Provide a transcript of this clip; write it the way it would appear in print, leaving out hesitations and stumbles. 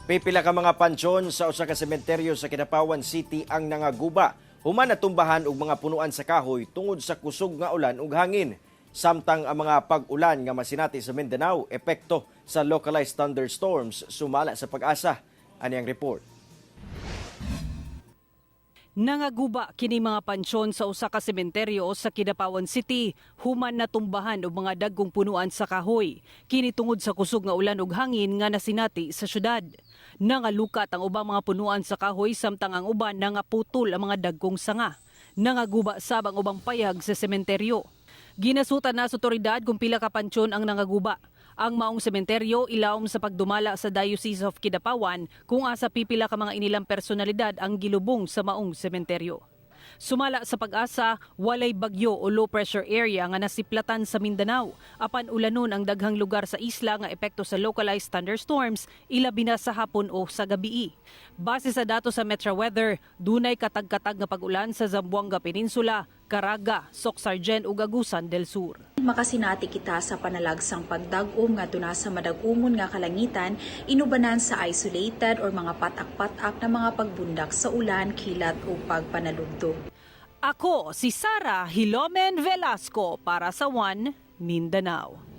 Pipila ka mga pansyon sa usa ka sementeryo sa Kidapawan City ang nangaguba. Human natumbahan og mga punuan sa kahoy tungod sa kusog nga ulan ug hangin. Samtang ang mga pag-ulan nga masinati sa Mindanao, epekto sa localized thunderstorms sumala sa pag-asa. Ani ang report. Nangaguba kini mga pansyon sa usa ka sementeryo sa Kidapawan City, human natumbahan og mga dagkong punuan sa kahoy. Kini tungod sa kusog nga ulan ug hangin nga nasinati sa syudad. Nangalukat ang ubang mga punuan sa kahoy samtang ang uban nangaputol ang mga dagkong sanga. Nangaguba sab ang ubang payag sa sementeryo. Ginasutan na sa otoridad kung pila ka pansyon ang nangaguba. Ang maong sementeryo ilawom sa pagdumala sa Diocese of Kidapawan kung asa pipila ka mga inilang personalidad ang gilubong sa maong sementeryo. Sumala sa pag-asa, walay bagyo o low pressure area nga nasiplatan sa Mindanao. Apan ulanon ang daghang lugar sa isla nga epekto sa localized thunderstorms, ilabi na sa hapon o sa gabii. Base sa datos sa Metro Weather, dunay katag-katag nga pag-ulan sa Zamboanga Peninsula, Caraga, Soc-Sargen ug Agusan del Sur. Makasinati kita sa panalagsang pagdag-om nga tuna sa madag-umon nga kalangitan, inubanan sa isolated or mga patak-patak na mga pagbundak sa ulan, kilat o pagpanalugtog. Ako si Sara Hilomen Velasco para sa One Mindanao.